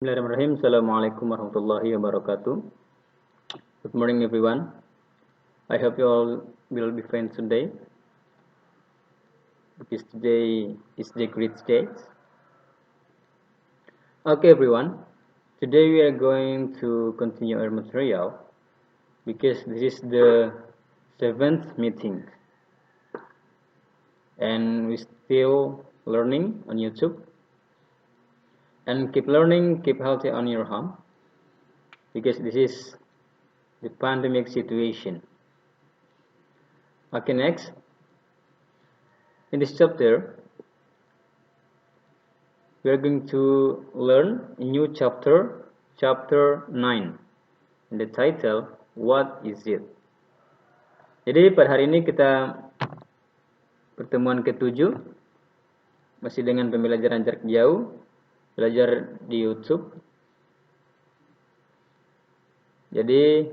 Bismillahirrahmanirrahim. Assalamualaikum warahmatullahi wabarakatuh. Good morning, everyone. I hope you all will be fine today, because today is the great day. Okay, everyone. Today we are going to continue our material because this is the 7th meeting, and we still learning on YouTube. And keep learning, keep healthy on your home, because this is the pandemic situation. Okay, next. In this chapter, we are going to learn a new chapter, chapter 9. And the title, What is it? Jadi pada hari ini kita pertemuan ke-7, masih dengan pembelajaran jarak jauh, belajar di YouTube. Jadi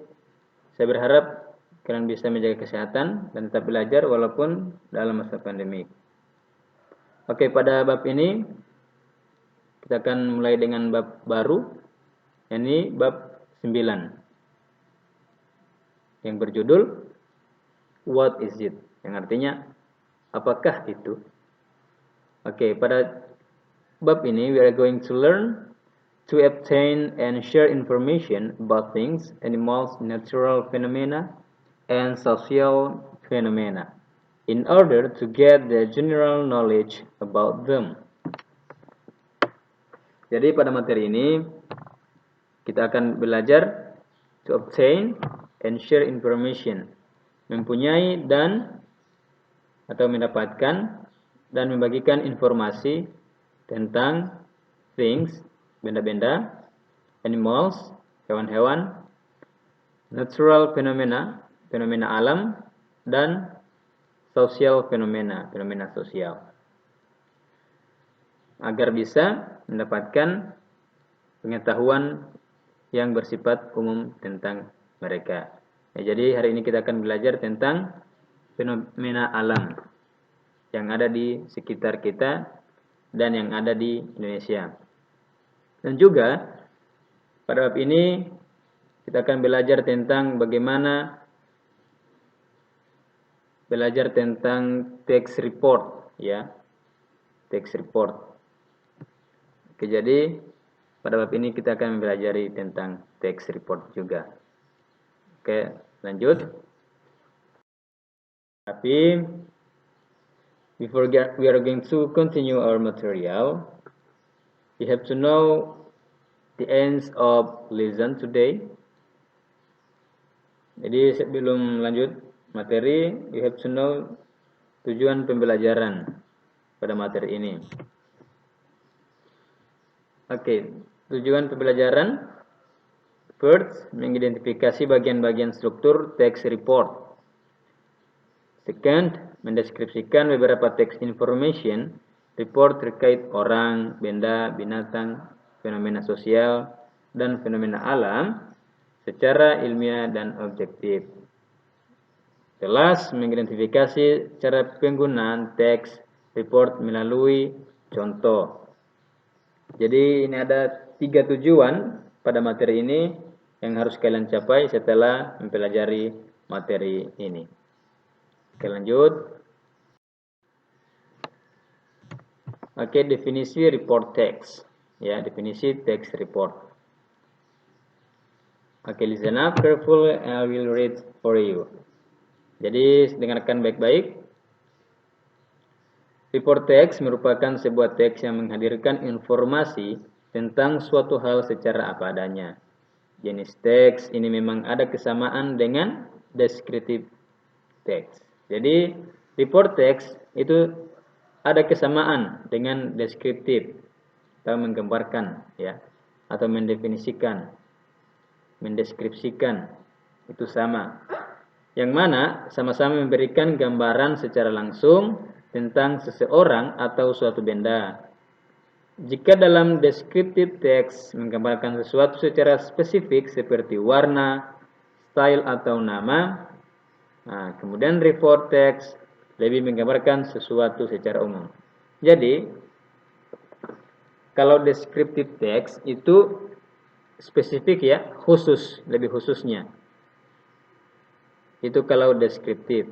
saya berharap kalian bisa menjaga kesehatan dan tetap belajar walaupun dalam masa pandemi. Oke, pada bab ini kita akan mulai dengan bab baru, yakni bab 9 yang berjudul What is it? Yang artinya apakah itu? Oke, pada bab ini we are going to learn to obtain and share information about things, animals, natural phenomena, and social phenomena in order to get the general knowledge about them. Jadi pada materi ini kita akan belajar to obtain and share information, mempunyai dan atau mendapatkan dan membagikan informasi tentang things, benda-benda, animals, hewan-hewan, natural phenomena, fenomena alam, dan social phenomena, fenomena sosial, agar bisa mendapatkan pengetahuan yang bersifat umum tentang mereka. Jadi hari ini kita akan belajar tentang fenomena alam yang ada di sekitar kita dan yang ada di Indonesia. Dan juga pada bab ini kita akan belajar tentang bagaimana belajar tentang tax report, ya. Tax report. Oke, jadi pada bab ini kita akan mempelajari tentang tax report juga. Oke, lanjut. Tapi before we are going to continue our material, we have to know the ends of lesson today. Jadi sebelum lanjut materi, you have to know tujuan pembelajaran pada materi ini. Oke, tujuan pembelajaran. First, mengidentifikasi bagian-bagian struktur text report. Second, mendeskripsikan beberapa text information report terkait orang, benda, binatang, fenomena sosial, dan fenomena alam secara ilmiah dan objektif. Jelas, mengidentifikasi cara penggunaan text report melalui contoh. Jadi ini ada 3 tujuan pada materi ini yang harus kalian capai setelah mempelajari materi ini. Oke, lanjut. Oke, definisi report text. Ya, definisi text report. Oke, listen up careful and I will read for you. Jadi, dengarkan baik-baik. Report text merupakan sebuah teks yang menghadirkan informasi tentang suatu hal secara apa adanya. Jenis teks ini memang ada kesamaan dengan descriptive text. Jadi, report text itu ada kesamaan dengan deskriptif atau menggambarkan, ya, atau mendefinisikan, mendeskripsikan, itu sama. Yang mana sama-sama memberikan gambaran secara langsung tentang seseorang atau suatu benda. Jika dalam descriptive text menggambarkan sesuatu secara spesifik seperti warna, style atau nama, nah, kemudian report text lebih menggambarkan sesuatu secara umum. Jadi Kalau descriptive text itu spesifik ya, khusus, lebih khususnya. Itu kalau deskriptif.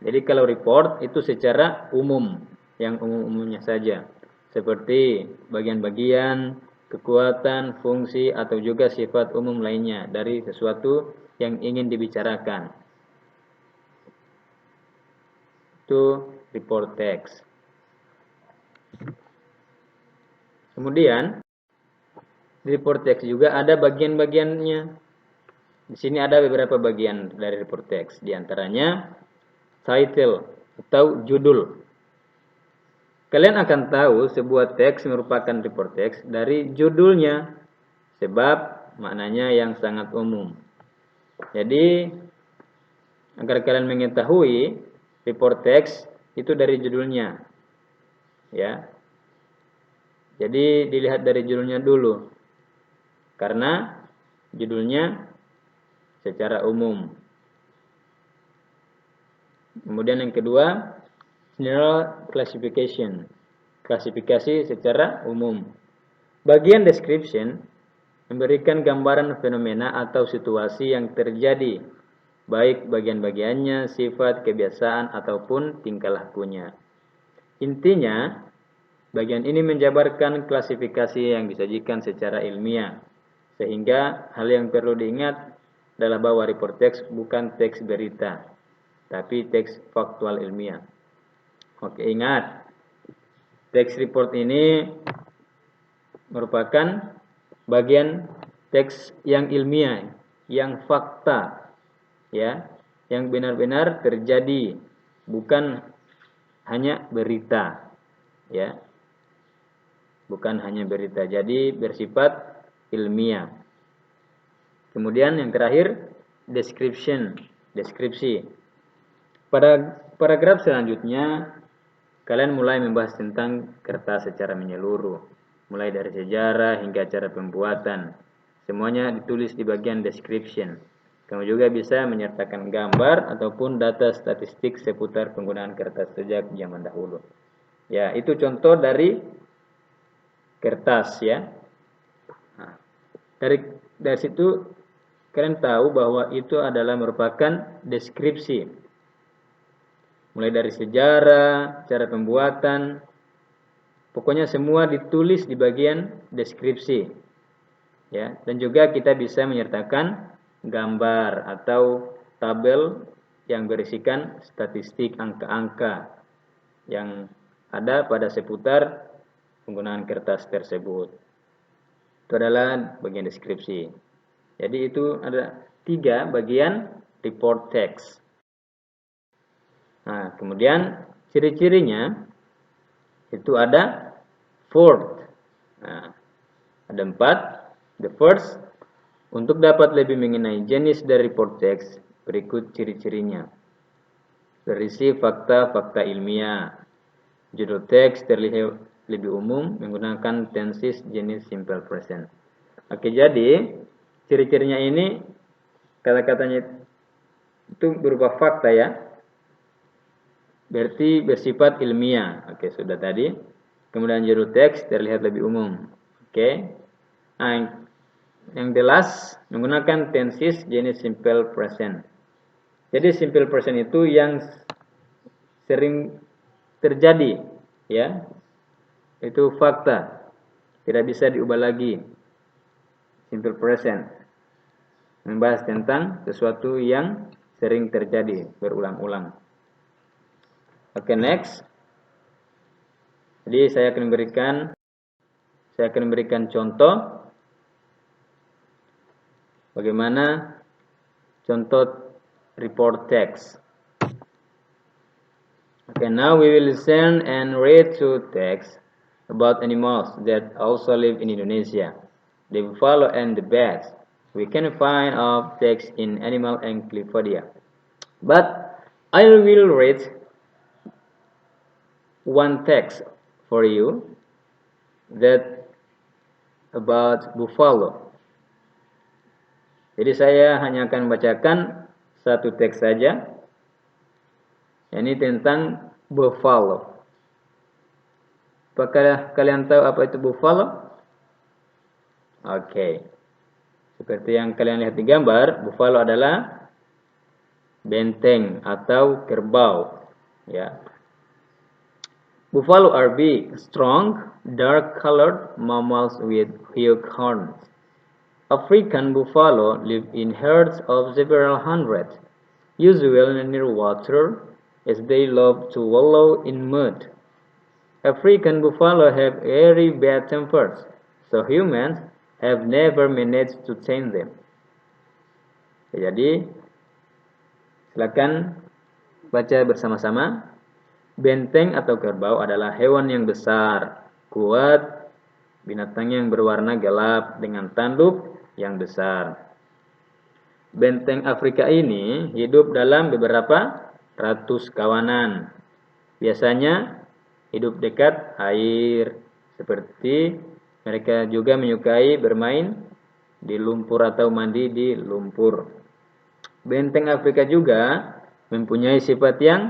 Jadi kalau report itu secara umum, yang umum-umumnya saja. Seperti bagian-bagian, kekuatan, fungsi, atau juga sifat umum lainnya dari sesuatu yang ingin dibicarakan. Itu report text. Kemudian, di report text juga ada bagian-bagiannya. Di sini ada beberapa bagian dari report text. Di antaranya, title atau judul. Kalian akan tahu sebuah teks merupakan report text dari judulnya, sebab maknanya yang sangat umum. Jadi, agar kalian mengetahui report text itu dari judulnya. Ya. Jadi, dilihat dari judulnya dulu. Karena judulnya secara umum. Kemudian yang kedua, general classification. Klasifikasi secara umum. Bagian description memberikan gambaran fenomena atau situasi yang terjadi, baik bagian-bagiannya, sifat, kebiasaan, ataupun tingkah lakunya. Intinya, bagian ini menjabarkan klasifikasi yang disajikan secara ilmiah, sehingga hal yang perlu diingat adalah bahwa report text bukan teks berita, tapi teks faktual ilmiah. Oke, ingat, teks report ini merupakan bagian teks yang ilmiah, yang fakta, ya, yang benar-benar terjadi, bukan hanya berita, ya, bukan hanya berita. Jadi bersifat ilmiah. Kemudian yang terakhir, deskripsi. Pada paragraf selanjutnya, kalian mulai membahas tentang kertas secara menyeluruh, mulai dari sejarah hingga cara pembuatan. Semuanya ditulis di bagian description. Kamu juga bisa menyertakan gambar ataupun data statistik seputar penggunaan kertas sejak zaman dahulu. Ya, itu contoh dari kertas ya. Nah, dari situ kalian tahu bahwa itu adalah merupakan deskripsi. Mulai dari sejarah, cara pembuatan, pokoknya semua ditulis di bagian deskripsi. Ya, dan juga kita bisa menyertakan gambar atau tabel yang berisikan statistik angka-angka yang ada pada seputar penggunaan kertas tersebut. Itu adalah bagian deskripsi. Jadi itu ada 3 bagian report text. Nah, kemudian ciri-cirinya itu ada 4. Nah, ada 4. The first, untuk dapat lebih mengenai jenis dari report text, berikut ciri-cirinya. Berisi fakta-fakta ilmiah. Judul teks terlihat lebih umum menggunakan tenses jenis simple present. Oke, jadi ciri-cirinya ini kata-katanya itu berupa fakta ya. Berarti bersifat ilmiah. Oke, sudah tadi. Kemudian judul teks terlihat lebih umum. Oke. Nah, yang the last menggunakan tenses jenis simple present. Jadi simple present itu yang sering terjadi, ya. Itu fakta. Tidak bisa diubah lagi. Simple present. Membahas tentang sesuatu yang sering terjadi berulang-ulang. Oke, next. Jadi saya akan memberikan contoh bagaimana contoh report text. Okay, now we will listen and read 2 texts about animals that also live in Indonesia. The buffalo and the bats. We can find of text in Animal Encyclopedia. But I will read 1 text for you that about buffalo. Jadi saya hanya akan membacakan 1 teks saja. Ini tentang buffalo. Apakah kalian tahu apa itu buffalo? Oke. Seperti yang kalian lihat di gambar, buffalo adalah benteng atau kerbau, ya. Buffalo are big, strong, dark-colored mammals with huge horns. African buffalo live in herds of several hundred, usually near water, as they love to wallow in mud. African buffalo have very bad tempers, so humans have never managed to tame them. Jadi, silakan baca bersama-sama. Benteng atau kerbau adalah hewan yang besar, kuat, binatang yang berwarna gelap dengan tanduk yang besar. Benteng Afrika ini hidup dalam beberapa ratus kawanan. Biasanya hidup dekat air, seperti mereka juga menyukai bermain di lumpur atau mandi di lumpur. Benteng Afrika juga mempunyai sifat yang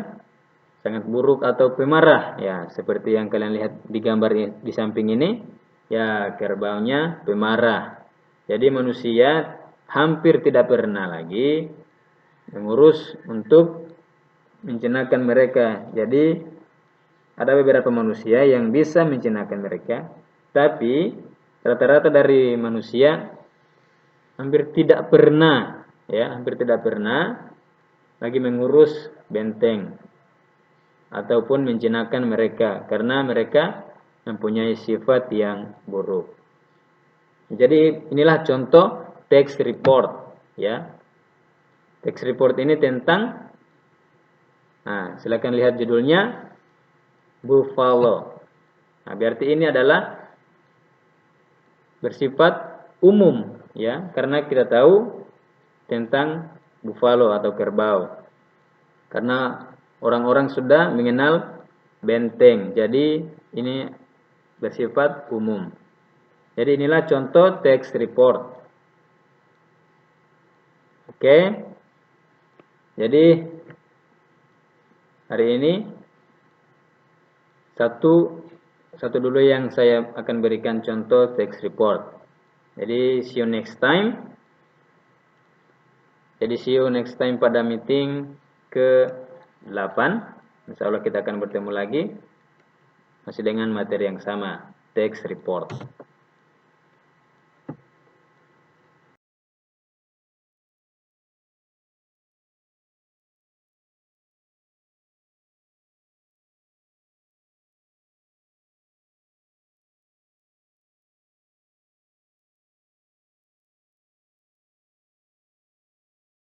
sangat buruk atau pemarah, ya, seperti yang kalian lihat di gambar di samping ini, ya, kerbaunya pemarah. Jadi manusia hampir tidak pernah lagi mengurus untuk menjinakkan mereka. Jadi ada beberapa manusia yang bisa menjinakkan mereka, tapi rata-rata dari manusia hampir tidak pernah lagi mengurus benteng ataupun menjinakkan mereka karena mereka mempunyai sifat yang buruk. Jadi inilah contoh text report, ya. Text report ini tentang, nah, silakan lihat judulnya, buffalo. Nah, berarti ini adalah bersifat umum, ya, karena kita tahu tentang buffalo atau kerbau. Karena orang-orang sudah mengenal benteng, jadi ini bersifat umum. Jadi inilah contoh text report. Oke. Jadi hari ini satu dulu yang saya akan berikan contoh text report. Jadi see you next time. Jadi see you next time pada meeting ke-8. Insya Allah kita akan bertemu lagi masih dengan materi yang sama, text report.